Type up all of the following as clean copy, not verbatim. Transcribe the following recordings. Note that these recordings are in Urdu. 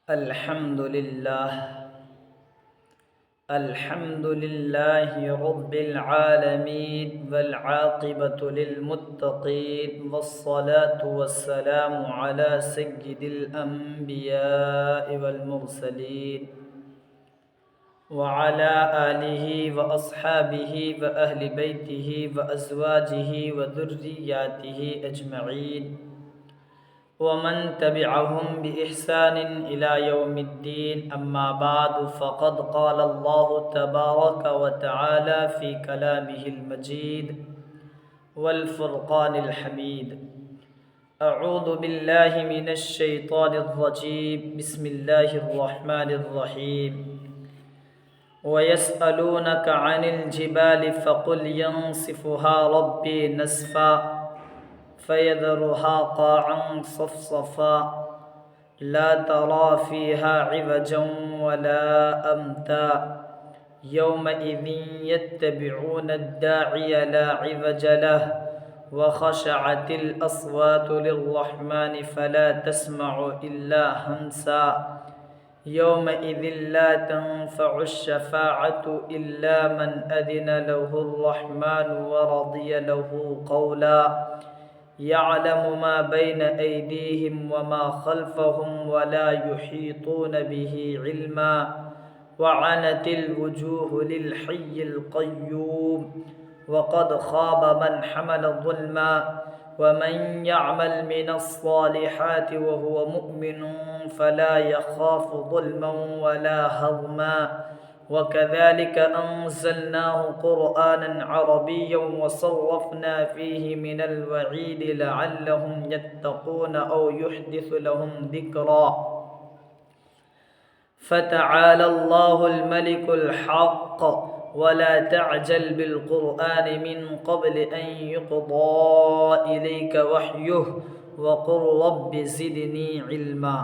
الحمد لله رب العالمين والعاقبة للمتقين والصلاة والسلام على سيد الأنبياء والمرسلين وعلى آله وأصحابه وأهل بيته وأزواجه وذرياته أجمعين ومن تبعهم بإحسان إلى يوم الدين. أما بعد، فقد قال الله تبارك وتعالى في كلامه المجيد والفرقان الحميد: أعوذ بالله من الشيطان الرجيم. بسم الله الرحمن الرحيم. ويسألونك عن الجبال فقل ينسفها ربي نسفا فيذرها قاعا صفصفا لا ترى فيها عوجا ولا أمتا يومئذ يتبعون الداعي لا عوج له وخشعت الأصوات للرحمن فلا تسمع إلا همسا يومئذ لا تنفع الشفاعة إلا من أذن له الرحمن ورضي له قولا يعلم ما بين أيديهم وما خلفهم ولا يحيطون به علما وعنت الوجوه للحي القيوم وقد خاب من حمل ظلما ومن يعمل من الصالحات وهو مؤمن فلا يخاف ظلما ولا هضما وكذلك أنزلناه قرآنا عربيا وصرفنا فيه من الوعيد لعلهم يتقون أو يحدث لهم ذكرا فتعالى الله الملك الحق ولا تعجل بالقرآن من قبل أن يقضى إليك وحيه وقل رب زدني علما.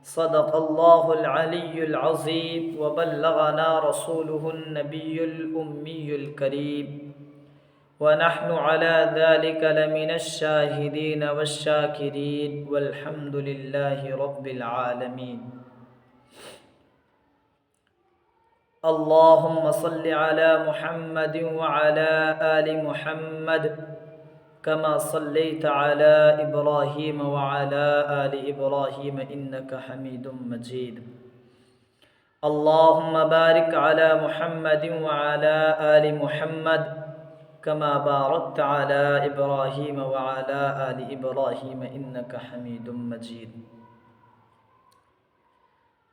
صدق الله العلي العظيم وبلغنا رسوله النبي الأمي الكريم ونحن على ذلك لمن الشاهدين والشاكرين والحمد لله رب العالمين. اللهم صل على محمد وعلى آل محمد كما صليت على إبراهيم وعلى آل إبراهيم إنك حميد مجيد. اللهم بارك على محمد وعلى آل محمد كما باركت على إبراهيم وعلى آل إبراهيم إنك حميد مجيد.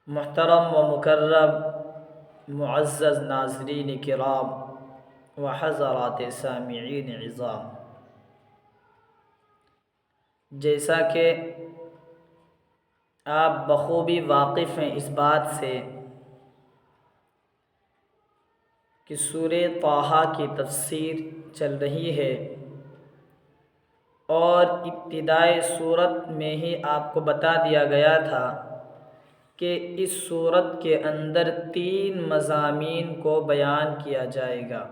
محترم و مکرم معزز ناظرین کرام و حضرات سامعین عظام، جیسا کہ آپ بخوبی واقف ہیں اس بات سے کہ سورہ طٰہٰ کی تفسیر چل رہی ہے اور ابتدائے سورت میں ہی آپ کو بتا دیا گیا تھا کہ اس سورت کے اندر 3 مضامین کو بیان کیا جائے گا۔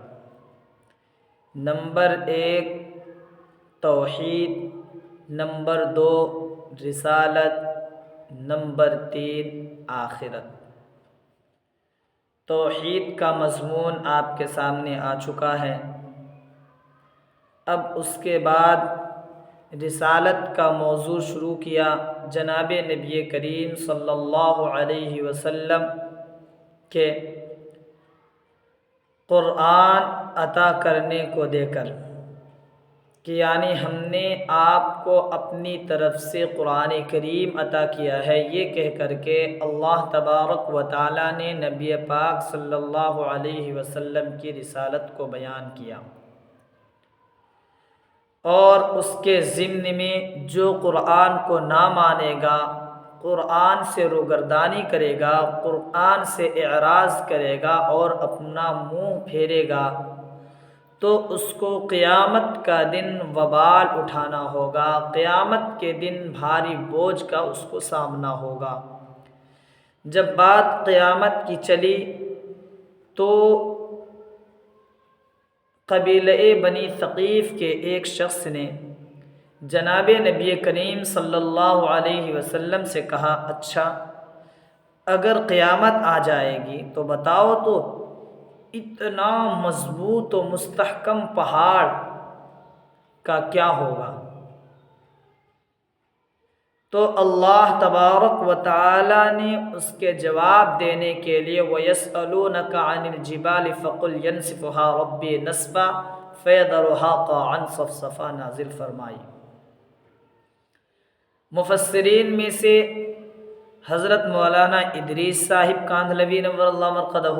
نمبر 1 توحید، نمبر 2 رسالت، نمبر 3 آخرت۔ توحید کا مضمون آپ کے سامنے آ چکا ہے۔ اب اس کے بعد رسالت کا موضوع شروع کیا۔ جناب نبی کریم صلی اللہ علیہ وسلم کے قرآن عطا کرنے کو دے کر کہ یعنی ہم نے آپ کو اپنی طرف سے قرآن کریم عطا کیا ہے، یہ کہہ کر کے اللہ تبارک و تعالیٰ نے نبی پاک صلی اللہ علیہ وسلم کی رسالت کو بیان کیا، اور اس کے ضمن میں جو قرآن کو نہ مانے گا، قرآن سے روگردانی کرے گا، قرآن سے اعراض کرے گا اور اپنا منہ پھیرے گا، تو اس کو قیامت کا دن وبال اٹھانا ہوگا، قیامت کے دن بھاری بوجھ کا اس کو سامنا ہوگا۔ جب بات قیامت کی چلی تو قبیلہ بنی ثقیف کے ایک شخص نے جناب نبی کریم صلی اللہ علیہ وسلم سے کہا، اچھا اگر قیامت آ جائے گی تو بتاؤ تو اتنا مضبوط و مستحکم پہاڑ کا کیا ہوگا؟ تو اللہ تبارک و تعالی نے اس کے جواب دینے کے لیے وَيَسْأَلُونَكَ عَنِ الْجِبَالِ فَقُلْ يَنْسِفُهَا رَبِّي نَسْفًا فَيَذَرُهَا قَاعًا صَفْصَفًا نازل فرمائی۔ مفسرین میں سے حضرت مولانا ادریس صاحب کاندھلوی نور اللہ مرقدہ،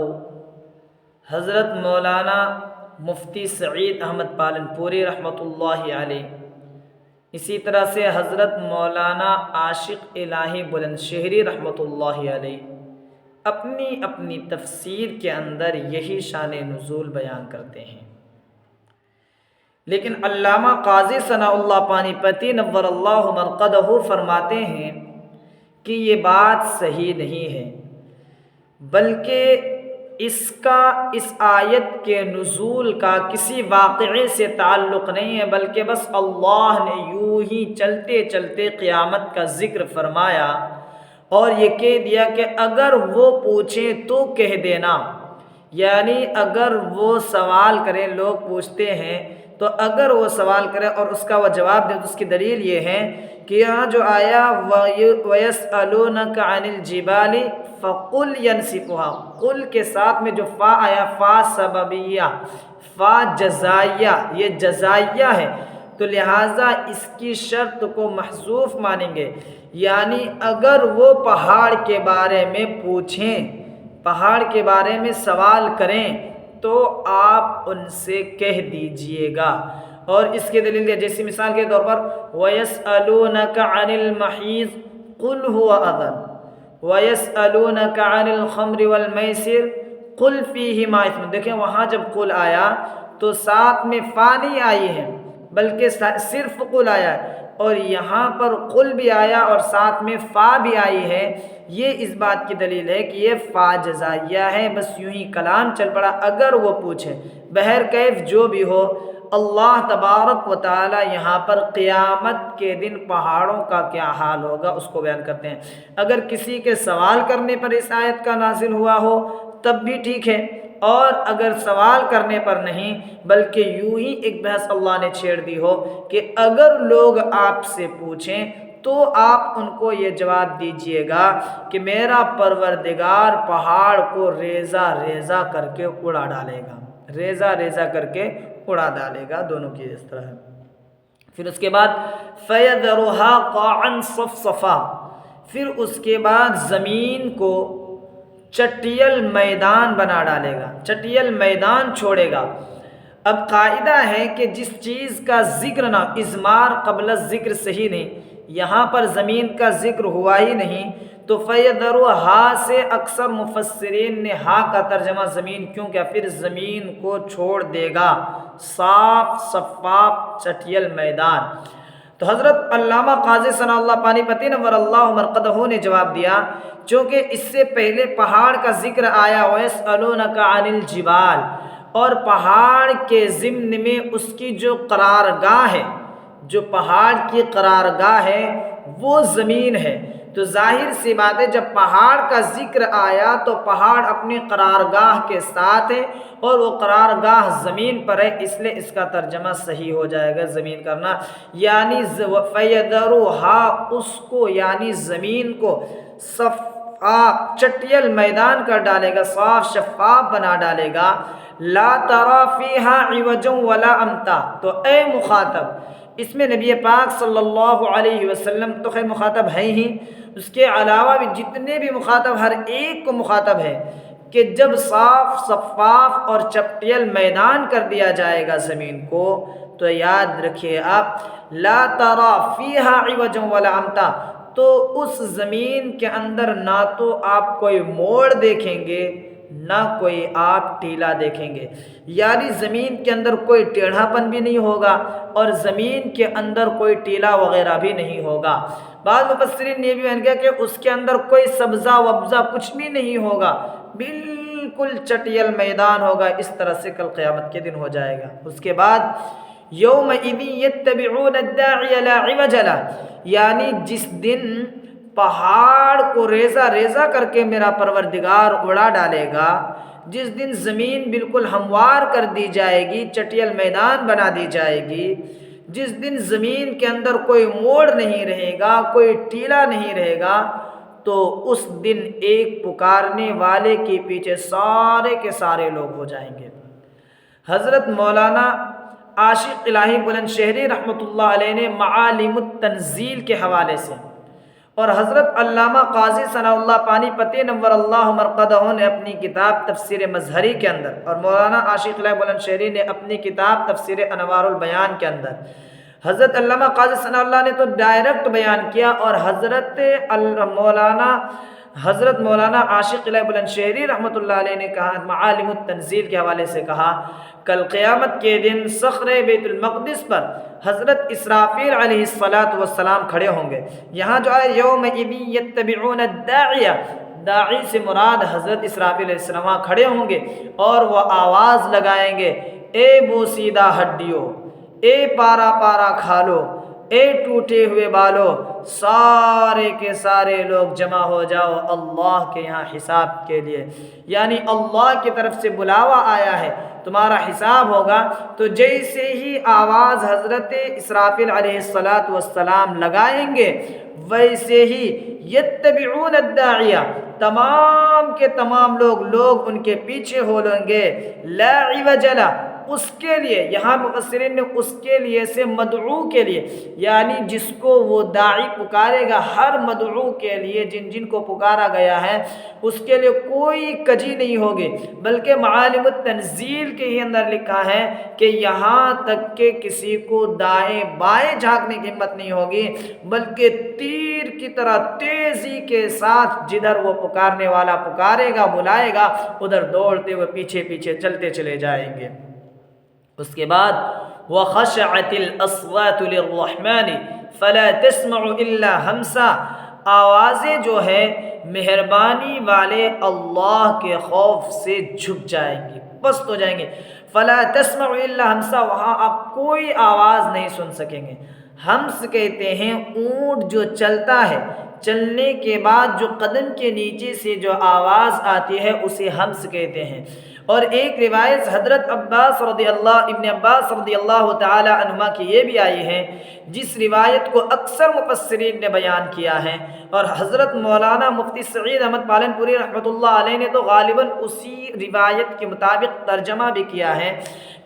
حضرت مولانا مفتی سعید احمد پالنپوری رحمۃ اللہ علیہ، اسی طرح سے حضرت مولانا عاشق الہی بلند شہری رحمۃ اللہ علیہ اپنی اپنی تفسیر کے اندر یہی شان نزول بیان کرتے ہیں، لیکن علامہ قاضی ثناء اللہ پانی پتی نور اللہ مرقدہ فرماتے ہیں کہ یہ بات صحیح نہیں ہے، بلکہ اس آیت کے نزول کا کسی واقعے سے تعلق نہیں ہے، بلکہ بس اللہ نے یوں ہی چلتے چلتے قیامت کا ذکر فرمایا اور یہ کہہ دیا کہ اگر وہ پوچھیں تو کہہ دینا، یعنی اگر وہ سوال کریں، لوگ پوچھتے ہیں تو اگر وہ سوال کرے اور اس کا وہ جواب دے تو اس کی دلیل یہ ہے کہ یہاں جو آیا وَيَسْأَلُونَكَ عَنِ الْجِبَالِ فَقُلْ يَنْسِفُهَا، قل کے ساتھ میں جو فا آیا، فا سببیہ، فا جزائیہ، یہ جزائیہ ہے، تو لہٰذا اس کی شرط کو محذوف مانیں گے، یعنی اگر وہ پہاڑ کے بارے میں پوچھیں، پہاڑ کے بارے میں سوال کریں تو آپ ان سے کہہ دیجئے گا۔ اور اس کی دلیل ہے، جیسی مثال کے طور پر وَيَسْأَلُونَكَ عَنِ الْمَحِيضِ قُلْ هُوَ أَذًى وَيَسْأَلُونَكَ عَنِ الْخَمْرِ وَالْمَيْسِرِ قُلْ فِيهِمَا إِثْمٌ، دیکھیں وہاں جب قل آیا تو ساتھ میں فا نہیں آئی ہے بلکہ صرف قل آیا ہے، اور یہاں پر قل بھی آیا اور ساتھ میں فا بھی آئی ہے، یہ اس بات کی دلیل ہے کہ یہ فا جزائیہ ہے، بس یوں ہی کلام چل پڑا اگر وہ پوچھیں۔ بہرکیف جو بھی ہو، اللہ تبارک و تعالی یہاں پر قیامت کے دن پہاڑوں کا کیا حال ہوگا اس کو بیان کرتے ہیں۔ اگر کسی کے سوال کرنے پر اس آیت کا نازل ہوا ہو تب بھی ٹھیک ہے، اور اگر سوال کرنے پر نہیں بلکہ یوں ہی ایک بحث اللہ نے چھیڑ دی ہو کہ اگر لوگ آپ سے پوچھیں تو آپ ان کو یہ جواب دیجئے گا کہ میرا پروردگار پہاڑ کو ریزہ ریزہ کر کے اڑا ڈالے گا، ریزہ ریزہ کر کے اڑا ڈالے گا، دونوں کی اس طرح ہے۔ پھر اس کے بعد فَيَذَرُهَا قَاعًا صَفْصَفًا، پھر اس کے بعد زمین کو چٹیل میدان بنا ڈالے گا، چٹیل میدان چھوڑے گا۔ اب قاعدہ ہے کہ جس چیز کا ذکر نہ، اضمار قبل الذکر صحیح نہیں، یہاں پر زمین کا ذکر ہوا ہی نہیں، تو فَيَذَرُهَا سے اکثر مفسرین نے ہا کا ترجمہ زمین کیوں کیا، پھر زمین کو چھوڑ دے گا، صاف شفاف چٹیل میدان۔ تو حضرت علامہ قاضی ثناء اللہ پانی پتی نور اللہ مرقدہ نے جواب دیا، چونکہ اس سے پہلے پہاڑ کا ذکر آیا وَيَسْأَلُونَكَ عَنِ الْجِبَالِ، اور پہاڑ کے ضمن میں اس کی جو قرارگاہ ہے، جو پہاڑ کی قرارگاہ ہے وہ زمین ہے، تو ظاہر سی بات ہے جب پہاڑ کا ذکر آیا تو پہاڑ اپنی قرارگاہ کے ساتھ ہے اور وہ قرارگاہ زمین پر ہے، اس لیے اس کا ترجمہ صحیح ہو جائے گا زمین کرنا، یعنی فَيَذَرُهَا، اس کو یعنی زمین کو صفاف چٹیل میدان کر ڈالے گا، صاف شفاف بنا ڈالے گا، لا ترى فيها عوجا ولا امتا۔ تو اے مخاطب، اس میں نبی پاک صلی اللہ علیہ وسلم تو خیر مخاطب ہے ہی، اس کے علاوہ بھی جتنے بھی مخاطب، ہر ایک کو مخاطب ہے کہ جب صاف شفاف اور چٹیل میدان کر دیا جائے گا زمین کو، تو یاد رکھیے آپ لا ترى فيها عوجا ولا امتا، تو اس زمین کے اندر نہ تو آپ کوئی موڑ دیکھیں گے نہ کوئی آپ ٹیلا دیکھیں گے، یعنی زمین کے اندر کوئی ٹیڑھا پن بھی نہیں ہوگا اور زمین کے اندر کوئی ٹیلا وغیرہ بھی نہیں ہوگا۔ بعض مفسرین نے یہ بھی بیان کیا کہ اس کے اندر کوئی سبزہ وبزہ کچھ بھی نہیں ہوگا، بالکل چٹیل میدان ہوگا، اس طرح سے کل قیامت کے دن ہو جائے گا۔ اس کے بعد یومئذ یتبعون الداعی لا عوج لہ، یعنی جس دن پہاڑ کو ریزہ ریزہ کر کے میرا پروردگار اڑا ڈالے گا، جس دن زمین بالکل ہموار کر دی جائے گی، چٹیل میدان بنا دی جائے گی، جس دن زمین کے اندر کوئی موڑ نہیں رہے گا، کوئی ٹیلا نہیں رہے گا، تو اس دن ایک پکارنے والے کے پیچھے سارے کے سارے لوگ ہو جائیں گے۔ حضرت مولانا عاشق الہی بلند شہری رحمۃ اللہ علیہ نے معالم التنزیل کے حوالے سے، اور حضرت علامہ قاضی ثناء اللہ پانی پتی نور اللہ مرقدہ نے اپنی کتاب تفسیر مظہری کے اندر، اور مولانا عاشق الہی بلند شہری نے اپنی کتاب تفسیر انوار البیان کے اندر، حضرت علامہ قاضی ثناء اللہ نے تو ڈائریکٹ بیان کیا، اور حضرت مولانا عاشق الہی بلند شہری رحمۃ اللہ علیہ نے کہا معالم التنزیل کے حوالے سے کہا، کل قیامت کے دن صخر بیت المقدس پر حضرت اسرافیل علیہ السلام کھڑے ہوں گے۔ یہاں جو ہے یومئذ یتبعون الداعیہ، داعی سے مراد حضرت اسرافیل علیہ السلام کھڑے ہوں گے، اور وہ آواز لگائیں گے، اے بوسیدہ ہڈیوں، اے پارا پارا کھالو، اے ٹوٹے ہوئے بالو، سارے کے سارے لوگ جمع ہو جاؤ اللہ کے یہاں حساب کے لیے۔ یعنی اللہ کی طرف سے بلاوا آیا ہے، تمہارا حساب ہوگا۔ تو جیسے ہی آواز حضرت اسرافیل علیہ السلام لگائیں گے، ویسے ہی یتبعون الداعیہ، تمام کے تمام لوگ ان کے پیچھے ہو لیں گے، لا عوج لہ، اس کے لیے، یہاں مفسرین نے اس کے لیے سے مدعو کے لیے، یعنی جس کو وہ داعی پکارے گا، ہر مدعو کے لیے جن کو پکارا گیا ہے اس کے لیے کوئی کجی نہیں ہوگی، بلکہ معالم التنزیل کے ہی اندر لکھا ہے کہ یہاں تک کہ کسی کو دائیں بائیں جھانکنے کی ہمت نہیں ہوگی، بلکہ تیر کی طرح تیزی کے ساتھ جدھر وہ پکارنے والا پکارے گا، بلائے گا، ادھر دوڑتے ہوئے پیچھے پیچھے چلتے چلے جائیں گے۔ اس کے بعد وَخَشَعَتِ الْأَصْوَاتُ لِلرَّحْمَنِ فَلَا تَسْمَعُ إِلَّا هَمْسًا، آوازیں جو ہے مہربانی والے اللہ کے خوف سے جھک جائیں گی، پست ہو جائیں گے۔ فَلَا تَسْمَعُ إِلَّا هَمْسًا، وہاں آپ کوئی آواز نہیں سن سکیں گے۔ ہمس کہتے ہیں اونٹ جو چلتا ہے، چلنے کے بعد جو قدم کے نیچے سے جو آواز آتی ہے اسے ہمس کہتے ہیں۔ اور ایک روایت حضرت ابن عباس رضی اللہ تعالی عنہما کی یہ بھی آئی ہے، جس روایت کو اکثر مفسرین نے بیان کیا ہے، اور حضرت مولانا مفتی سعید احمد پالنپوری رحمۃ اللہ علیہ نے تو غالباً اسی روایت کے مطابق ترجمہ بھی کیا ہے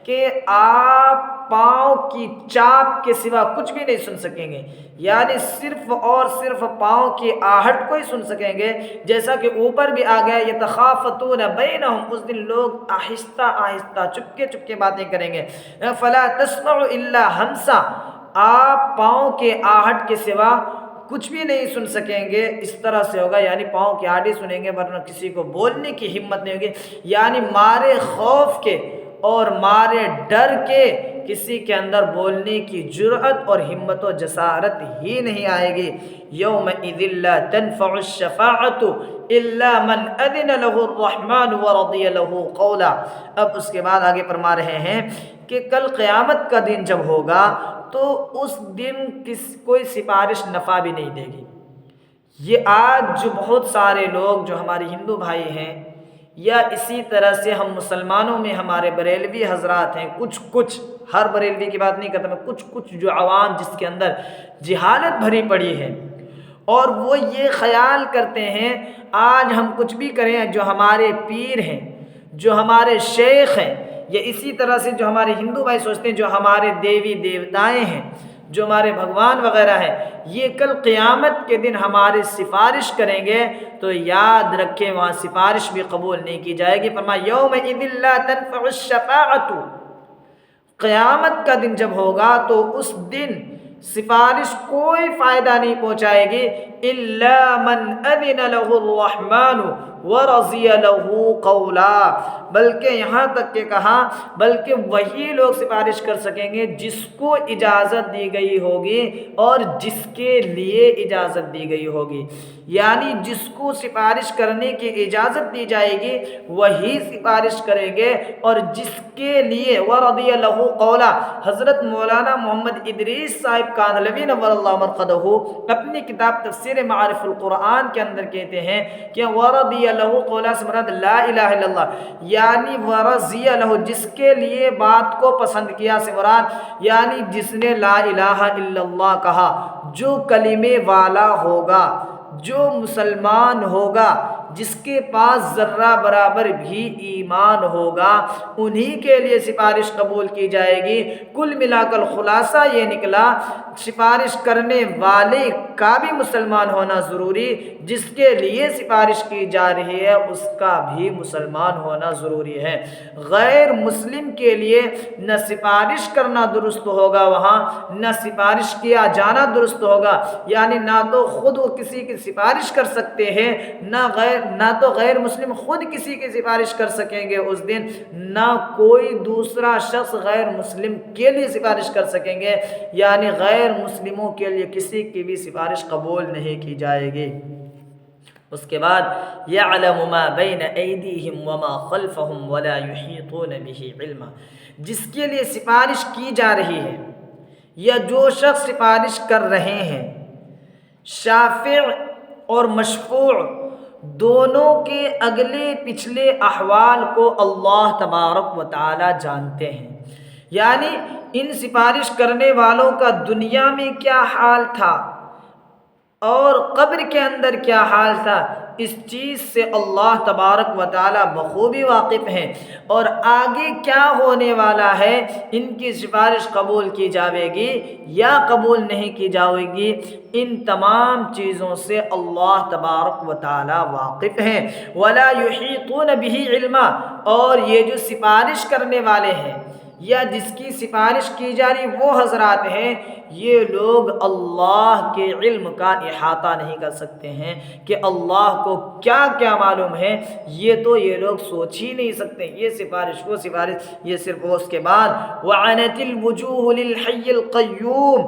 کہ آپ پاؤں کی چاپ کے سوا کچھ بھی نہیں سن سکیں گے، یعنی صرف اور صرف پاؤں کی آہٹ کو ہی سن سکیں گے، جیسا کہ اوپر بھی آ گیا یتخافتون بینہم، اس دن لوگ آہستہ آہستہ چپکے چپکے باتیں کریں گے۔ فلا تسمع الا ہمسا، آپ پاؤں کے آہٹ کے سوا کچھ بھی نہیں سن سکیں گے، اس طرح سے ہوگا، یعنی پاؤں کی آہٹ سنیں گے ورنہ کسی کو بولنے کی ہمت نہیں ہوگی، یعنی مارے خوف کے اور مارے ڈر کے کسی کے اندر بولنے کی جرأت اور ہمت و جسارت ہی نہیں آئے گی۔ یومئذ لا تنفع الشفاعۃ الا من اذن له الرحمن ورضی له قولا۔ اب اس کے بعد آگے فرما رہے ہیں کہ کل قیامت کا دن جب ہوگا تو اس دن کوئی سفارش نفع بھی نہیں دے گی۔ یہ آج جو بہت سارے لوگ جو ہمارے ہندو بھائی ہیں، یا اسی طرح سے ہم مسلمانوں میں ہمارے بریلوی حضرات ہیں، کچھ ہر بریلوی کی بات نہیں کرتا میں، کچھ جو عوام جس کے اندر جہالت بھری پڑی ہے، اور وہ یہ خیال کرتے ہیں آج ہم کچھ بھی کریں، جو ہمارے پیر ہیں، جو ہمارے شیخ ہیں، یا اسی طرح سے جو ہمارے ہندو بھائی سوچتے ہیں جو ہمارے دیوی دیوتائیں ہیں، جو ہمارے بھگوان وغیرہ ہیں، یہ کل قیامت کے دن ہماری سفارش کریں گے تو یاد رکھیں وہاں سفارش بھی قبول نہیں کی جائے گی۔ فرمایا یومئذ لا تنفع الشفاعۃ، قیامت کا دن جب ہوگا تو اس دن سفارش کوئی فائدہ نہیں پہنچائے گی، الا من اذن له الرحمن، ورضی لہ قولا، بلکہ یہاں تک کہ کہا بلکہ وہی لوگ سفارش کر سکیں گے جس کو اجازت دی گئی ہوگی اور جس کے لیے اجازت دی گئی ہوگی، یعنی جس کو سفارش کرنے کی اجازت دی جائے گی وہی سفارش کریں گے، اور جس کے لیے ورضی لہ قولا، حضرت مولانا محمد ادریس صاحب کاندھلوی نور اللہ مرقدہ اپنی کتاب تفسیر معارف القرآن کے اندر کہتے ہیں کہ ورضی لہ قولا سے مراد لا الہ الا اللہ، یعنی ورضی لہ جس کے لیے بات کو پسند کیا سے مراد یعنی جس نے لا الہ الا اللہ کہا، جو کلمے والا ہوگا، جو مسلمان ہوگا، جس کے پاس ذرہ برابر بھی ایمان ہوگا، انہی کے لیے سفارش قبول کی جائے گی۔ کل ملا کر خلاصہ یہ نکلا سفارش کرنے والے کا بھی مسلمان ہونا ضروری، جس کے لیے سفارش کی جا رہی ہے اس کا بھی مسلمان ہونا ضروری ہے۔ غیر مسلم کے لیے نہ سفارش کرنا درست ہوگا وہاں، نہ سفارش کیا جانا درست ہوگا، یعنی نہ تو خود وہ کسی کی سفارش کر سکتے ہیں، نہ تو غیر مسلم خود کسی کی سفارش کر سکیں گے اس دن، نہ کوئی دوسرا شخص غیر مسلم کے لیے سفارش کر سکیں گے، یعنی غیر مسلموں کے لیے کسی کی بھی سفارش قبول نہیں کی جائے گی۔ اس کے بعد یعلم ما بین ایدیہم وما خلفہم ولا یحیطون بہ علما، جس کے لیے سفارش کی جا رہی ہے یا جو شخص سفارش کر رہے ہیں، شافع اور مشفوع دونوں کے اگلے پچھلے احوال کو اللہ تبارک و تعالی جانتے ہیں، یعنی ان سفارش کرنے والوں کا دنیا میں کیا حال تھا اور قبر کے اندر کیا حال تھا، اس چیز سے اللہ تبارک و تعالی بخوبی واقف ہیں، اور آگے کیا ہونے والا ہے، ان کی سفارش قبول کی جاوے گی یا قبول نہیں کی جائے گی، ان تمام چیزوں سے اللہ تبارک و تعالی واقف ہیں۔ ولا یحیطون بہ علما، اور یہ جو سفارش کرنے والے ہیں یا جس کی سفارش کی جا رہی وہ حضرات ہیں، یہ لوگ اللہ کے علم کا احاطہ نہیں کر سکتے ہیں کہ اللہ کو کیا کیا معلوم ہے، یہ تو یہ لوگ سوچ ہی نہیں سکتے، یہ سفارش وہ سفارش، یہ صرف وہ۔ اس کے بعد وعنت الوجوہ للحی القیوم،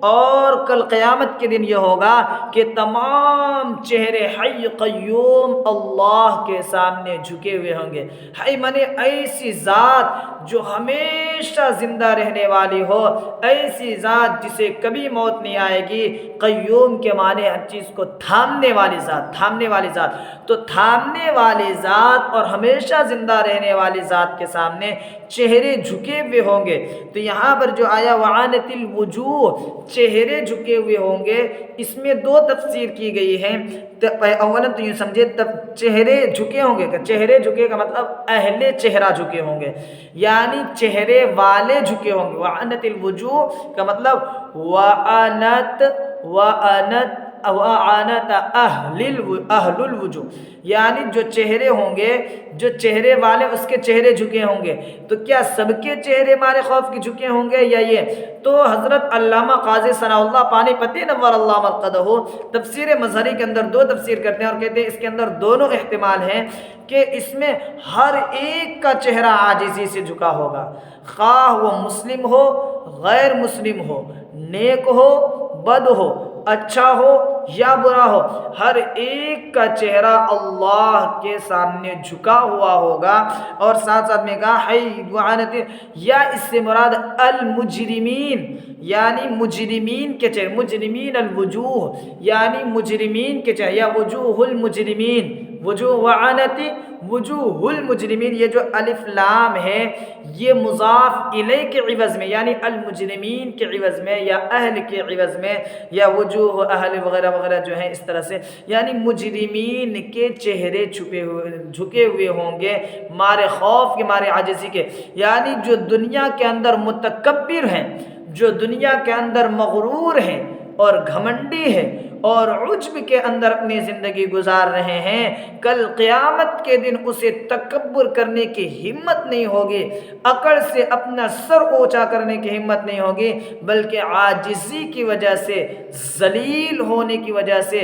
اور کل قیامت کے دن یہ ہوگا کہ تمام چہرے حی قیوم اللہ کے سامنے جھکے ہوئے ہوں گے۔ حی مانے ایسی ذات جو ہمیشہ زندہ رہنے والی ہو، ایسی ذات جسے کبھی موت نہیں آئے گی۔ قیوم کے معنی ہر چیز کو تھامنے والی ذات، تھامنے والی ذات، تو تھامنے والی ذات اور ہمیشہ زندہ رہنے والی ذات کے سامنے چہرے جھکے ہوئے ہوں گے۔ تو یہاں پر جو آیا وعنت الوجوہ، چہرے جھکے ہوئے ہوں گے، اس میں دو تفسیر کی گئی ہے۔ اولا تو یوں سمجھے تب چہرے جھکے ہوں گے، کہ چہرے جھکے کا مطلب اہل چہرہ جھکے ہوں گے، یعنی چہرے والے جھکے ہوں گے۔ وعنت الوجوہ کا مطلب وعنت اہل الوجوہ، یعنی جو چہرے ہوں گے، جو چہرے والے اس کے چہرے جھکے ہوں گے۔ تو کیا سب کے چہرے مارے خوف کے جھکے ہوں گے یا یہ؟ تو حضرت علامہ قاضی ثناء اللہ پانی پتی نور اللہ مرقدہ تفسیر مظہری کے اندر دو تفسیر کرتے ہیں اور کہتے ہیں اس کے اندر دونوں احتمال ہیں، کہ اس میں ہر ایک کا چہرہ عاجزی سے جھکا ہوگا، خواہ وہ مسلم ہو غیر مسلم ہو، نیک ہو بد ہو، اچھا ہو یا برا ہو، ہر ایک کا چہرہ اللہ کے سامنے جھکا ہوا ہوگا۔ اور ساتھ ساتھ میں کہا حیوانت، یا اس سے مراد المجرمین، یعنی مجرمین کے چہرے، مجرمین الوجوہ، یعنی مجرمین کے چہرے، یا وجوہ المجرمین، وجوہ وعنت وجوہ المجرمین، یہ جو الف لام ہے یہ مضاف الیہ کے عوض میں، یعنی المجرمین کے عوض میں یا اہل کے عوض میں، یا وجوہ اہل وغیرہ وغیرہ جو ہیں اس طرح سے، یعنی مجرمین کے چہرے جھکے ہوئے ہوں گے، مارے خوف کے، مارے عاجزی کے، یعنی جو دنیا کے اندر متکبر ہیں، جو دنیا کے اندر مغرور ہیں اور گھمنڈی ہے اور عجب کے اندر اپنی زندگی گزار رہے ہیں، کل قیامت کے دن اسے تکبر کرنے کی ہمت نہیں ہوگی، اکڑ سے اپنا سر اونچا کرنے کی ہمت نہیں ہوگی، بلکہ عاجزی کی وجہ سے ذلیل ہونے کی وجہ سے،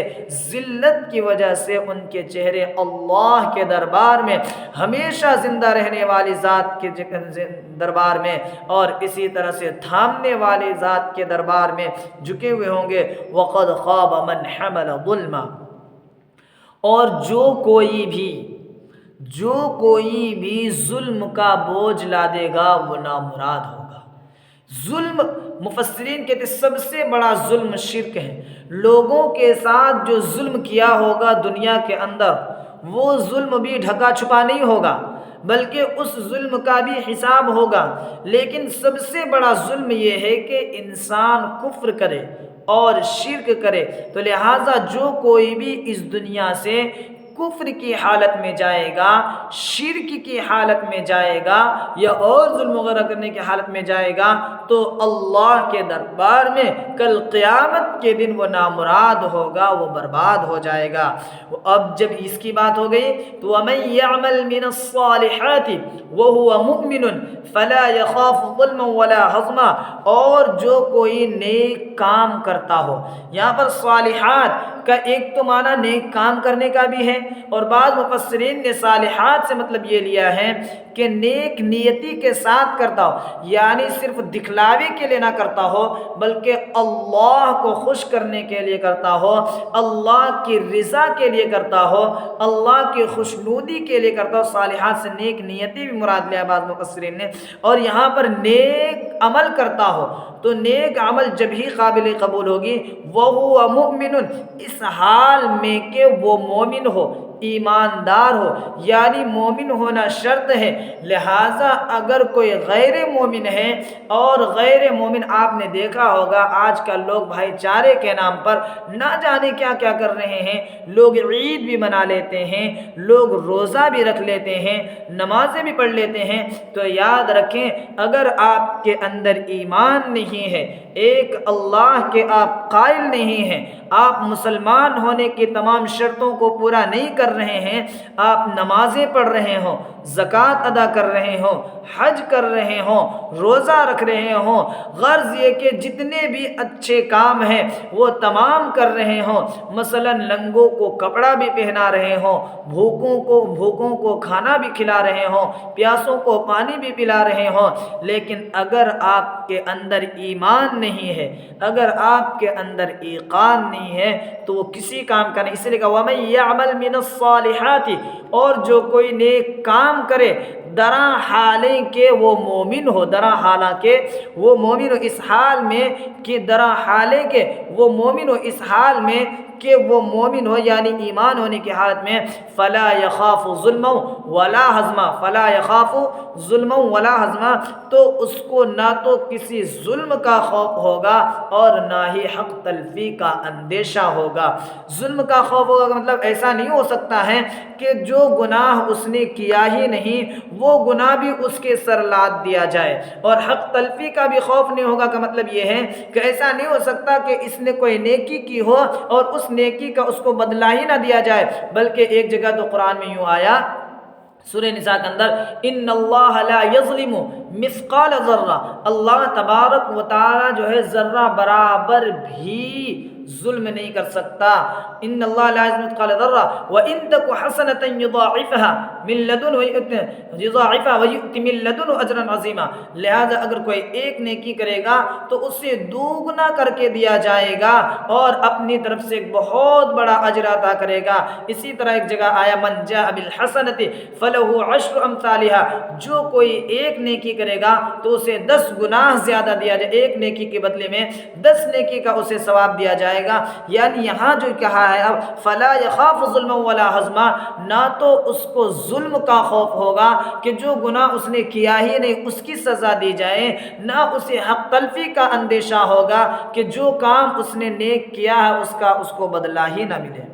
ذلت کی وجہ سے ان کے چہرے اللہ کے دربار میں، ہمیشہ زندہ رہنے والی ذات کے دربار میں، اور اسی طرح سے تھامنے والی ذات کے دربار میں جھکے ہوئے ہوں گے۔ وَقَدْ خَابَ مَنْ حَمَلَ ظُلْمًا، اور جو کوئی بھی ظلم کا بوجھ لا دے گا وہ نامراد ہوگا۔ ظلم، مفسرین کہتے ہیں سب سے بڑا ظلم شرک ہے۔ لوگوں کے ساتھ جو ظلم کیا ہوگا دنیا کے اندر، وہ ظلم بھی ڈھکا چھپا نہیں ہوگا، بلکہ اس ظلم کا بھی حساب ہوگا۔ لیکن سب سے بڑا ظلم یہ ہے کہ انسان کفر کرے اور شرک کرے۔ تو لہٰذا جو کوئی بھی اس دنیا سے کفر کی حالت میں جائے گا، شرک کی حالت میں جائے گا، یا اور ظلم وغیرہ کرنے کی حالت میں جائے گا، تو اللہ کے دربار میں کل قیامت کے دن وہ نامراد ہوگا، وہ برباد ہو جائے گا۔ اب جب اس کی بات ہو گئی تو وَمَن يَعْمَلْ مِنَ الصَّالِحَاتِ وَهُوَ مُؤْمِنٌ فَلَا يَخَافُ ظُلْمًا وَلَا حَظْمًا، اور جو کوئی نیک کام کرتا ہو، یہاں پر صالحات کا ایک تو معنی نیک کام کرنے کا بھی ہے، اور بعض مفسرین نے صالحات سے مطلب یہ لیا ہے کہ نیک نیتی کے ساتھ کرتا ہو، یعنی صرف دکھلاوے کے لیے نہ کرتا ہو بلکہ اللہ کو خوش کرنے کے لیے کرتا ہو، اللہ کی رضا کے لیے کرتا ہو، اللہ کی خوشنودی کے لیے کرتا ہو۔ صالحات سے نیک نیتی بھی مراد لیا بعض مفسرین نے، اور یہاں پر نیک عمل کرتا ہو تو نیک عمل جب ہی قابل قبول ہوگی وَهُوَ مُؤْمِنٌ، اس حال میں کہ وہ مومن ہو، ایماندار ہو، یعنی مومن ہونا شرط ہے۔ لہٰذا اگر کوئی غیر مومن ہے، اور غیر مومن آپ نے دیکھا ہوگا آج کل لوگ بھائی چارے کے نام پر نہ جانے کیا کیا کر رہے ہیں، لوگ عید بھی منا لیتے ہیں، لوگ روزہ بھی رکھ لیتے ہیں، نمازیں بھی پڑھ لیتے ہیں، تو یاد رکھیں اگر آپ کے اندر ایمان نہیں ہے، ایک اللہ کے آپ قائل نہیں ہیں، آپ مسلمان ہونے کی تمام شرطوں کو پورا نہیں کر رہے ہیں، آپ نمازیں پڑھ رہے ہوں، زکوٰۃ ادا کر رہے ہوں، حج کر رہے ہوں، روزہ رکھ رہے ہوں، غرض یہ کہ جتنے بھی اچھے کام ہیں وہ تمام کر رہے ہوں، مثلا ننگوں کو کپڑا بھی پہنا رہے ہوں، بھوکوں کو کھانا بھی کھلا رہے ہوں، پیاسوں کو پانی بھی پلا رہے ہوں، لیکن اگر آپ کے اندر ایمان نہیں ہے، اگر آپ کے اندر ایقان نہیں ہے تو وہ کسی کام کا نہیں۔ اس لیے کہا وَمَن يَعْمَلْ مِنَ الصَّالِحَاتِ، اور جو کوئی نیک کام کرے درا حالیں کہ وہ مومن ہو، درا حالانکہ وہ مومن ہو، اس حال میں کہ درا حالیں کہ وہ مومن ہو، اس حال میں کہ وہ مومن ہو یعنی ایمان ہونے کی حالت میں، فلا یخاف ظلما ولا حظما، فلا یخاف ظلما ولا حظما، تو اس کو نہ تو کسی ظلم کا خوف ہوگا اور نہ ہی حق تلفی کا اندیشہ ہوگا۔ ظلم کا خوف ہوگا کا مطلب ایسا نہیں ہو سکتا ہے کہ جو گناہ اس نے کیا ہی نہیں وہ گناہ بھی اس کے سر لاد دیا جائے، اور حق تلفی کا بھی خوف نہیں ہوگا کا مطلب یہ ہے کہ ایسا نہیں ہو سکتا کہ اس نے کوئی نیکی کی ہو اور اس نیکی کا اس کو بدلہ ہی نہ دیا جائے، بلکہ ایک جگہ تو قرآن میں یوں آیا سورہ نساء کے اندر ان اللہ لا یظلم مثقال ذرہ، اللہ تبارک و تعالی جو ہے ذرہ برابر بھی ظلم نہیں کر سکتا۔ ان اللہ لا یظلم مثقال ذرہ وان تک حسنۃ یضاعفها من لدنه یضاعفها ویؤت من لدنه اجرا عظیما، لہذا اگر کوئی ایک نیکی کرے گا تو اسے دوگنا کر کے دیا جائے گا اور اپنی طرف سے ایک بہت بڑا اجر عطا کرے گا۔ اسی طرح ایک جگہ آیا من جاء بالحسنۃ فلہ عشر امثالها، جو کوئی ایک نیکی کرے گا تو اسے 10 گنا زیادہ دیا جائے، ایک نیکی کے بدلے میں 10 نیکی کا اسے ثواب دیا جائے گا۔ یعنی یہاں جو کہا ہے اب فلا یخاف ظلما ولا حظما، نہ تو اس کو ظلم کا خوف ہوگا کہ جو گناہ اس نے کیا ہی نہیں اس کی سزا دی جائے، نہ اسے حق تلفی کا اندیشہ ہوگا کہ جو کام اس نے نیک کیا ہے اس کا اس کو بدلہ ہی نہ ملے۔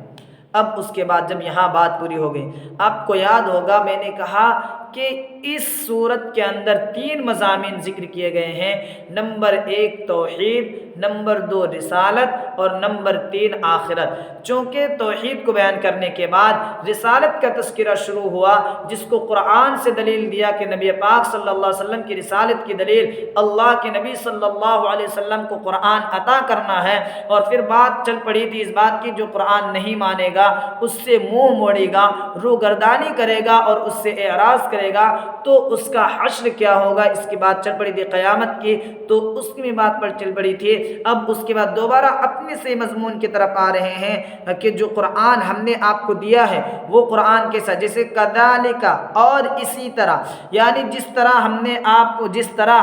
اب اس کے بعد جب یہاں بات پوری ہو گئی، آپ کو یاد ہوگا میں نے کہا کہ اس صورت کے اندر 3 مضامین ذکر کیے گئے ہیں۔ نمبر 1 توحید، نمبر 2 رسالت اور نمبر 3 آخرت۔ چونکہ توحید کو بیان کرنے کے بعد رسالت کا تذکرہ شروع ہوا، جس کو قرآن سے دلیل دیا کہ نبی پاک صلی اللہ علیہ وسلم کی رسالت کی دلیل اللہ کے نبی صلی اللہ علیہ وسلم کو قرآن عطا کرنا ہے، اور پھر بات چل پڑی تھی اس بات کی جو قرآن نہیں مانے گا، اس سے منہ موڑے گا، روگردانی کرے گا اور اس سے اعراض کرے گا تو اس کا حشر کیا ہوگا، اس کی بات چل پڑی تھی قیامت کی، تو اس کی بھی بات پر چل پڑی تھی۔ اب اس کے بعد دوبارہ اپنے سے مضمون کی طرف آ رہے ہیں کہ جو قرآن ہم نے آپ کو دیا ہے وہ قرآن کے ساتھ جیسے کذالک اور اسی طرح، یعنی جس طرح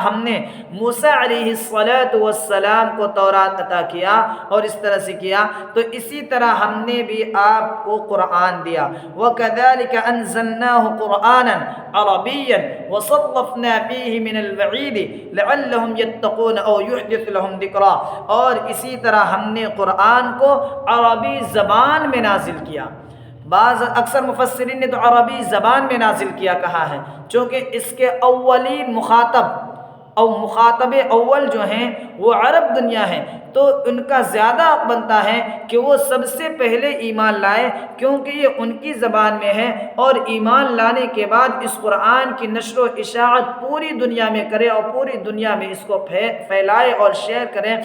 ہم نے موسیٰ علیہ السلام کو تورات عطا کیا اور اس طرح سے کیا، تو اسی طرح ہم نے بھی آپ کو قرآن دیا۔ وَكَذَلِكَ أَنزَلْنَاهُ قُرْآنًا عَرَبِيًّا وَصَرَّفْنَا فِيهِ مِنَ الْوَعِيدِ لَعَلَّهُمْ يَتَّقُونَ أَوْ يُحْدِثُ لَهُمْ ذِكْرًا، اور اسی طرح ہم نے قرآن کو عربی زبان میں نازل کیا۔ اکثر مفسرین نے تو عربی زبان میں نازل کیا کہا ہے، چونکہ اس کے اولین مخاطب اول جو ہیں وہ عرب دنیا ہیں، تو ان کا زیادہ حق بنتا ہے کہ وہ سب سے پہلے ایمان لائے، کیونکہ یہ ان کی زبان میں ہے، اور ایمان لانے کے بعد اس قرآن کی نشر و اشاعت پوری دنیا میں کرے اور پوری دنیا میں اس کو پھیلائے اور شیئر کریں،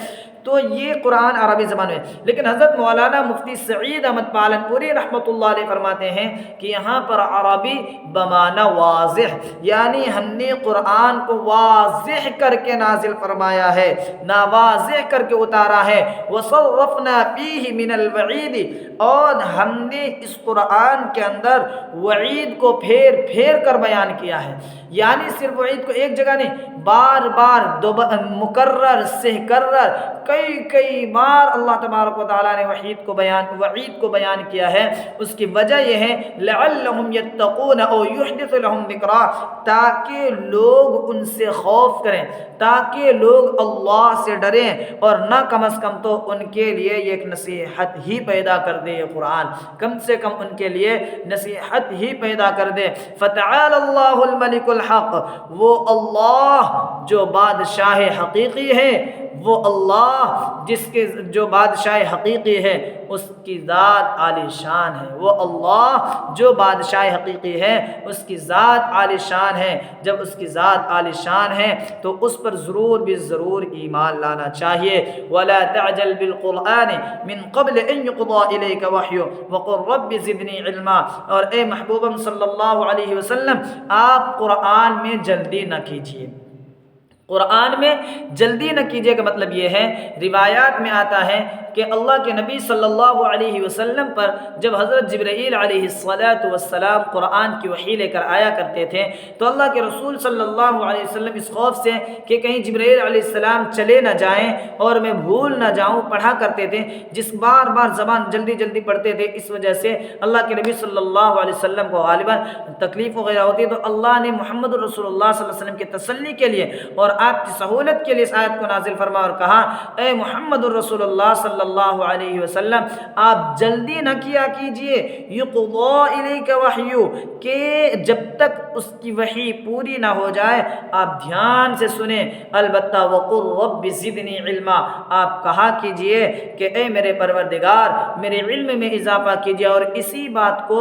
تو یہ قرآن عربی زبان میں۔ لیکن حضرت مولانا مفتی سعید احمد پالن پوری رحمۃ اللہ علیہ فرماتے ہیں کہ یہاں پر عربی بمعنی واضح، یعنی ہم نے قرآن کو واضح کر کے نازل فرمایا ہے، نہ واضح کر کے اتارا ہے۔ وَصَرَّفْنَا فِيهِ مِنَ الْوَعِيدِ، اور ہم نے اس قرآن کے اندر وعید کو پھیر پھیر کر بیان کیا ہے، یعنی صرف وعید کو ایک جگہ نہیں، بار بار مکرر سے کرر کئی بار اللہ تبارک و تعالیٰ نے وعید کو بیان کیا ہے۔ اس کی وجہ یہ ہے لعلہم یتقون او یحدث لہم ذکرا، تاکہ لوگ ان سے خوف کریں، تاکہ لوگ اللہ سے ڈریں، اور نہ کم از کم تو ان کے لیے یہ ایک نصیحت ہی پیدا کر دے، یہ قرآن کم سے کم ان کے لیے نصیحت ہی پیدا کر دے۔ فتعال اللہ الملک الحق، وہ اللہ جو بادشاہ حقیقی ہے، وہ اللہ جس کے جو بادشاہ حقیقی ہے اس کی ذات عالی شان ہے، وہ اللہ جو بادشاہ حقیقی ہے اس کی ذات عالی شان ہے۔ جب اس کی ذات عالی شان ہے تو اس پر ضرور ایمان لانا چاہیے۔ وَلَا تَعْجَلْ بِالْقُرْآنِ مِنْ قَبْلِ أَنْ يُقْضَى إِلَيْكَ وَحْيُهُ وَقُلْ رَبِّ زِدْنِي عِلْمًا، اور اے محبوبم صلی اللہ علیہ وسلم، آپ قرآن میں جلدی نہ کیجیے۔ قرآن میں جلدی نہ کیجیے کا مطلب یہ ہے، روایات میں آتا ہے کہ اللہ کے نبی صلی اللہ علیہ وسلم پر جب حضرت جبرائیل علیہ السلام قرآن کی وحی لے کر آیا کرتے تھے تو اللہ کے رسول صلی اللہ علیہ وسلم اس خوف سے کہ کہیں جبرائیل علیہ السلام چلے نہ جائیں اور میں بھول نہ جاؤں پڑھا کرتے تھے، جس بار زبان جلدی پڑھتے تھے، اس وجہ سے اللہ کے نبی صلی اللہ علیہ وسلم کو غالباً تکلیف وغیرہ ہوتی، تو اللہ نے محمد رسول اللہ صلی اللہ علیہ وسلم کی تسلی کے لیے اور آپ کی سہولت کے لیے اس آیت کو نازل فرما اور کہا، اے محمد رسول اللہ صلی اللہ علیہ وسلم، آپ جلدی نہ کیا کیجئے، یقضی الیک وحی، کہ جب تک اس کی وحی پوری نہ ہو جائے آپ دھیان سے سنیں، البتہ وقل رب زدنی علما، آپ کہا کیجئے کہ اے میرے پروردگار میرے علم میں اضافہ کیجئے۔ اور اسی بات کو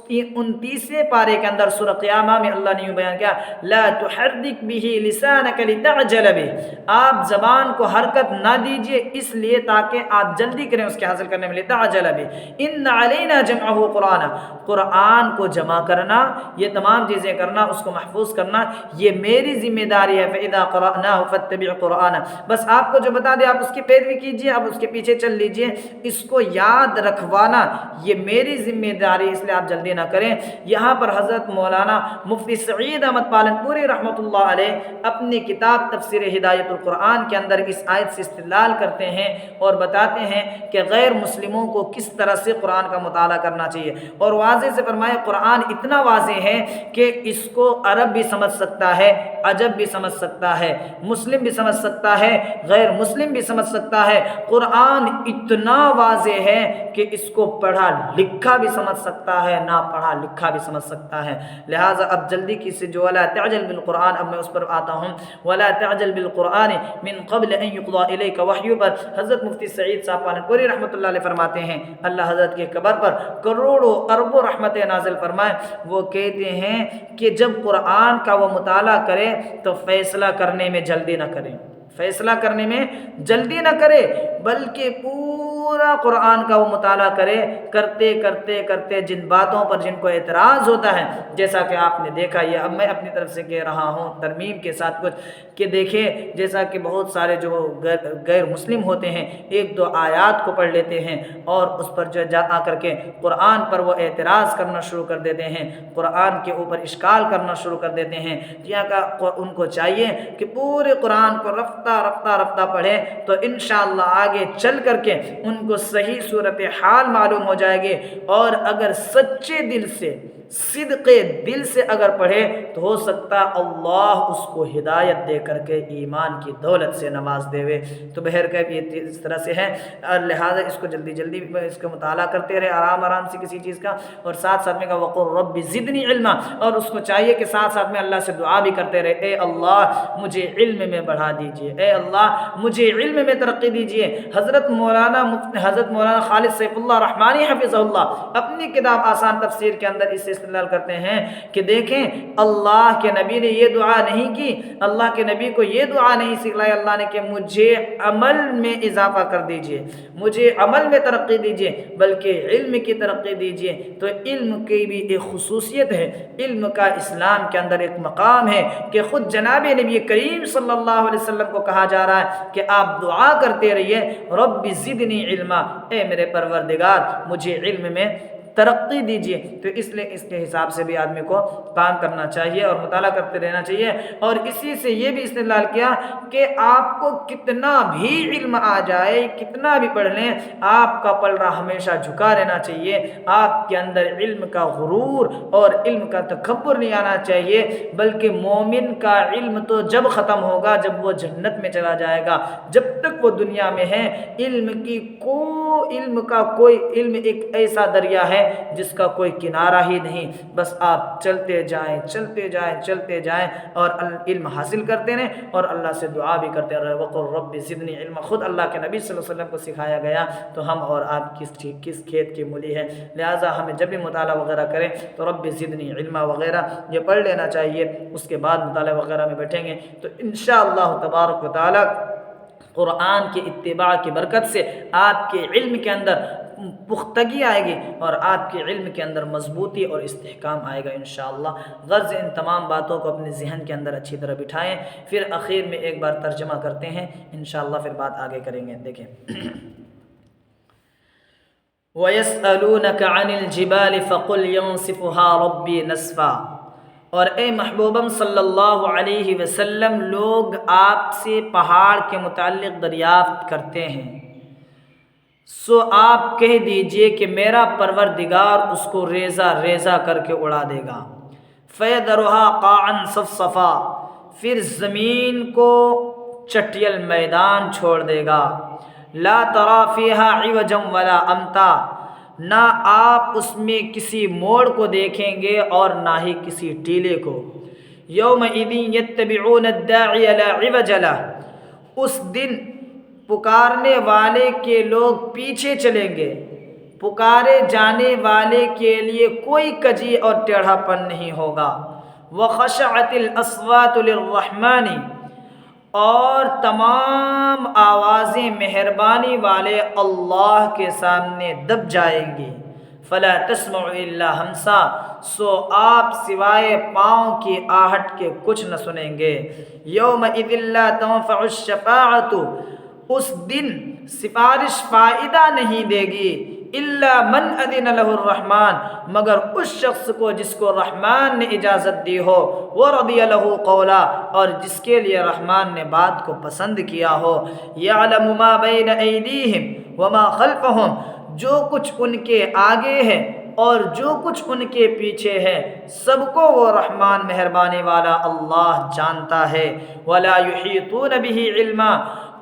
29ویں پارے کے اندر سورہ قیامہ میں اللہ نے یوں بیان کیا، لا تحرک به لسانک لتعجل به، آپ زبان کو حرکت نہ دیجئے اس لیے تاکہ آپ جلدی کریں اس کے حاصل کرنے میں، لتعجل به ان علینا جمعہ قرآن کو جمع کرنا، یہ تمام چیزیں کرنا، اس کو محفوظ کرنا، یہ میری ذمہ داری ہے۔ فاذا قرأناه فاتبع قرآنہ، بس آپ کو جو بتا دے آپ اس کی پیروی کیجئے، آپ اس کے پیچھے چل لیجئے، اس کو یاد رکھوانا یہ میری ذمہ داری، اس لیے آپ جلدی نہ کریں۔ یہاں پر حضرت مولانا مفتی سعید احمد پالن پوری رحمۃ اللہ علیہ اپنی کتاب تفسیر ہدایت القرآن کے اندر اس آیت سے استدلال کرتے ہیں اور بتاتے ہیں کہ غیر مسلموں کو کس طرح سے قرآن کا مطالعہ کرنا چاہیے، اور واضح سے فرمایا قرآن اتنا واضح ہے کہ اس کو عرب بھی سمجھ سکتا ہے، عجب بھی سمجھ سکتا ہے، مسلم بھی سمجھ سکتا ہے، غیر مسلم بھی سمجھ سکتا ہے۔ قرآن اتنا واضح ہے کہ اس کو پڑھا لکھا بھی سمجھ سکتا ہے، نہ پڑھا لکھا بھی سمجھ سکتا ہے۔ لہٰذا اب جلدی کی سے جو ولا تعجل بالقرآن، اب میں اس پر آتا ہوں، ولا تعجل بالقرآن من قبل ان يقضى الیک وحی پر حضرت مفتی سعید صاحب پالنپوری رحمۃ اللہ علیہ فرماتے ہیں، اللہ حضرت کے قبر پر کروڑوں اربوں رحمتیں نازل فرمائے، وہ کہتے ہیں کہ جب قرآن کا وہ مطالعہ کرے تو فیصلہ کرنے میں جلدی نہ کرے، فیصلہ کرنے میں جلدی نہ کرے، بلکہ پورا قرآن کا وہ مطالعہ کرے، کرتے کرتے کرتے جن باتوں پر جن کو اعتراض ہوتا ہے، جیسا کہ آپ نے دیکھا، یہ اب میں اپنی طرف سے کہہ رہا ہوں ترمیم کے ساتھ کچھ، کہ دیکھیں جیسا کہ بہت سارے جو غیر مسلم ہوتے ہیں ایک دو آیات کو پڑھ لیتے ہیں اور اس پر جو جا آ کر کے قرآن پر وہ اعتراض کرنا شروع کر دیتے ہیں، قرآن کے اوپر اشکال کرنا شروع کر دیتے ہیں، ان کو چاہیے کہ پورے قرآن کو رفتہ پڑھیں تو انشاءاللہ آگے چل کر کے ان کو صحیح صورتحال معلوم ہو جائے گی، اور اگر سچے دل سے صدق دل سے اگر پڑھے تو ہو سکتا اللہ اس کو ہدایت دے کر کے ایمان کی دولت سے نواز دے۔ تو بہرکیف یہ اس طرح سے ہے، اور لہٰذا اس کو جلدی جلدی اس کا مطالعہ کرتے رہے آرام سے کسی چیز کا، اور ساتھ ساتھ میں کہا وقل رب زدنی علما، اور اس کو چاہیے کہ ساتھ ساتھ میں اللہ سے دعا بھی کرتے رہے، اے اللہ مجھے علم میں بڑھا دیجئے، اے اللہ مجھے علم میں ترقی دیجئے۔ حضرت مولانا خالد سیف اللہ رحمانی حفظہ اللہ اپنی کتاب آسان تفسیر کے اندر اس سے استدلال کرتے ہیں کہ دیکھیں اللہ کے نبی نے یہ دعا نہیں کی، اللہ کے نبی کو یہ دعا نہیں سکھلائی اللہ نے کہ مجھے عمل میں اضافہ کر دیجئے، مجھے عمل میں ترقی دیجئے، بلکہ علم کی ترقی دیجئے۔ تو علم کی بھی ایک خصوصیت ہے، علم کا اسلام کے اندر ایک مقام ہے کہ خود جناب نبی کریم صلی اللہ علیہ وسلم کو کہا جا رہا ہے کہ آپ دعا کرتے رہیے رب زدنی علما، اے میرے پروردگار مجھے علم میں ترقی دیجیے۔ تو اس لیے اس کے حساب سے بھی آدمی کو کام کرنا چاہیے اور مطالعہ کرتے رہنا چاہیے، اور اسی سے یہ بھی استدلال کیا کہ آپ کو کتنا بھی علم آ جائے، کتنا بھی پڑھ لیں، آپ کا پلڑا ہمیشہ جھکا رہنا چاہیے، آپ کے اندر علم کا غرور اور علم کا تکبر نہیں آنا چاہیے، بلکہ مومن کا علم تو جب ختم ہوگا جب وہ جنت میں چلا جائے گا، جب تک وہ دنیا میں ہے علم ایک ایسا دریا ہے جس کا کوئی کنارہ ہی نہیں، بس آپ چلتے جائیں اور علم حاصل کرتے رہیں اور اللہ سے دعا بھی کرتے رہے، وقل رب زدنی علما، خود اللہ کے نبی صلی اللہ علیہ وسلم کو سکھایا گیا، تو ہم اور آپ کس کھیت کی مولی ہے، لہٰذا ہمیں جب بھی مطالعہ وغیرہ کریں تو رب زدنی علما وغیرہ یہ پڑھ لینا چاہیے، اس کے بعد مطالعہ وغیرہ میں بیٹھیں گے تو انشاءاللہ تبارک و تعالی قرآن کی اتباع کی برکت سے آپ کے علم کے اندر پختگی آئے گی اور آپ کے علم کے اندر مضبوطی اور استحکام آئے گا انشاءاللہ۔ غرض ان تمام باتوں کو اپنے ذہن کے اندر اچھی طرح بٹھائیں، پھر اخیر میں ایک بار ترجمہ کرتے ہیں انشاءاللہ، پھر بات آگے کریں گے۔ دیکھیں وَيَسْأَلُونَكَ عَنِ الْجِبَالِ فَقُلْ يَنْسِفُهَا رَبِّي نَسْفًا، اور اے محبوبم صلی اللہ علیہ وسلم لوگ آپ سے پہاڑ کے متعلق دریافت کرتے ہیں، سو آپ کہہ دیجئے کہ میرا پروردگار اس کو ریزہ ریزہ کر کے اڑا دے گا، فَيَذَرُهَا قَاعًا صَفْصَفًا، پھر زمین کو چٹیل میدان چھوڑ دے گا، لا ترى فيها عوجا ولا امتا، نہ آپ اس میں کسی موڑ کو دیکھیں گے اور نہ ہی کسی ٹیلے کو، یومئذ یتبعون الداعی لا عوج له، اس دن پکارنے والے کے لوگ پیچھے چلیں گے، پکارے جانے والے کے لیے کوئی کجی اور ٹیڑھا پن نہیں ہوگا، وخشعت الاصوات للرحمن، اور تمام آوازیں مہربانی والے اللہ کے سامنے دب جائیں گی، فلا تسمع الا ہمسا، سو آپ سوائے پاؤں کی آہٹ کے کچھ نہ سنیں گے، یومئذ لا تنفع الشفاعۃ، اس دن سفارش فائدہ نہیں دے گی، الا من اذن له الرحمن، مگر اس شخص کو جس کو رحمان نے اجازت دی ہو، ورضی له قولا، اور جس کے لیے رحمان نے بات کو پسند کیا ہو، یعلم ما بین ایدیہم وما خلفہم، جو کچھ ان کے آگے ہے اور جو کچھ ان کے پیچھے ہے سب کو وہ رحمان مہربانی والا اللہ جانتا ہے، ولا یحیطون به علما،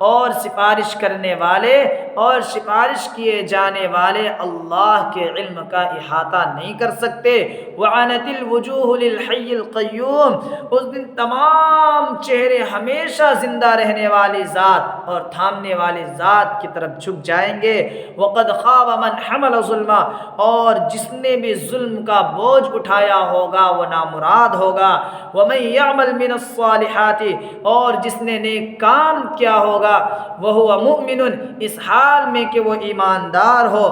اور سفارش کرنے والے اور سفارش کیے جانے والے اللہ کے علم کا احاطہ نہیں کر سکتے۔ وعنت الوجوہ للحی القیوم، اس دن تمام چہرے ہمیشہ زندہ رہنے والی ذات اور تھامنے والی ذات کی طرف جھک جائیں گے۔ وقد خاب من حمل ظلما، اور جس نے بھی ظلم کا بوجھ اٹھایا ہوگا وہ نامراد ہوگا۔ ومن یعمل من الصالحات، اور جس نے نیک کام کیا ہوگا، وہو مؤمن، اس حال میں کہ وہ ایماندار ہو،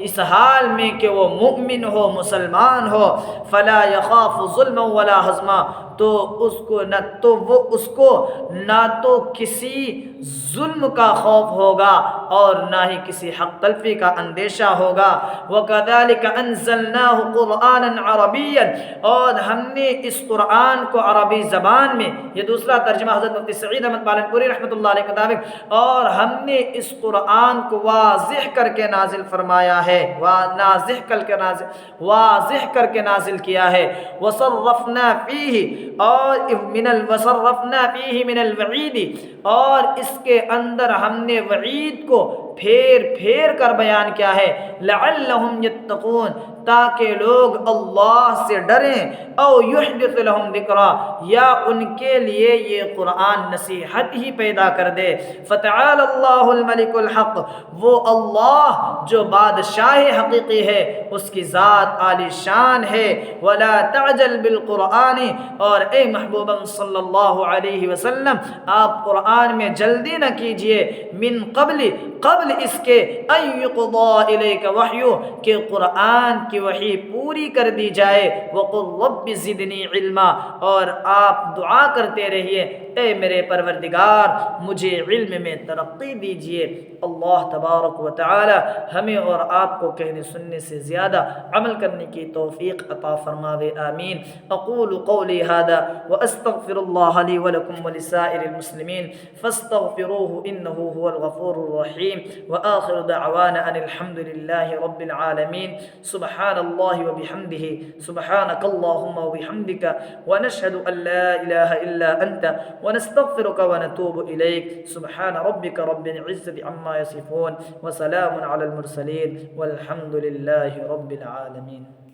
اس حال میں کہ وہ مؤمن ہو، مسلمان ہو، فلا یخاف ظلما ولا ہضما، تو اس کو نہ تو کسی ظلم کا خوف ہوگا اور نہ ہی کسی حق تلفی کا اندیشہ ہوگا۔ وَكَذَلِكَ أَنزَلْنَاهُ قُرْآنًا عَرَبِيًّا، اور ہم نے اس قرآن کو عربی زبان میں، یہ دوسرا ترجمہ حضرت مفتی سعید احمد پالنپوری رحمۃ اللہ علیہ کے مطابق، اور ہم نے اس قرآن کو واضح کر کے نازل فرمایا ہے، واضح کر کے نازل کیا ہے۔ وَصَرَّفْنَا فِيهِ، اور وَصَرَّفْنَا فِيهِ مِنَ الْوَعِيدِ، اور اس کے اندر ہم نے وعید کو پھیر کر بیان کیا ہے، لعلہم یتقون، تاکہ لوگ اللہ سے ڈریں، او یحدث لہم ذکرا، یا ان کے لیے یہ قرآن نصیحت ہی پیدا کر دے۔ فتعال اللہ الملک الحق، وہ اللہ جو بادشاہ حقیقی ہے، اس کی ذات عالی شان ہے۔ ولا تعجل بالقرآن، اور اے محبوب صلی اللہ علیہ وسلم آپ قرآن میں جلدی نہ کیجئے، من قبل اس کے ان یقضی الیک وحی، کہ قرآن کی وحی پوری کر دی جائے۔ وقل رب زدنی علما، اور آپ دعا کرتے رہیے اے میرے پروردگار مجھے علم میں ترقی دیجئے۔ اللہ تبارک و تعالی ہمیں اور آپ کو کہنے سننے سے زیادہ عمل کرنے کی توفیق عطا فرماوے، آمین۔ اقول قولی هذا واستغفر اللہ لی ولکم ولسائر المسلمین فاستغفروه انه هو الغفور الرحیم، وآخر دعوانا ان الحمد للہ رب العالمین۔ سبحان اللہ وبحمدہ، سبحانک اللہم وبحمدک، ونشہد ان لا الہ الا انت، ونستغفرک ونتوب الیک۔ سبحان ربک رب العزة عما یصفون، وسلام علی المرسلین، والحمد للہ رب العالمین۔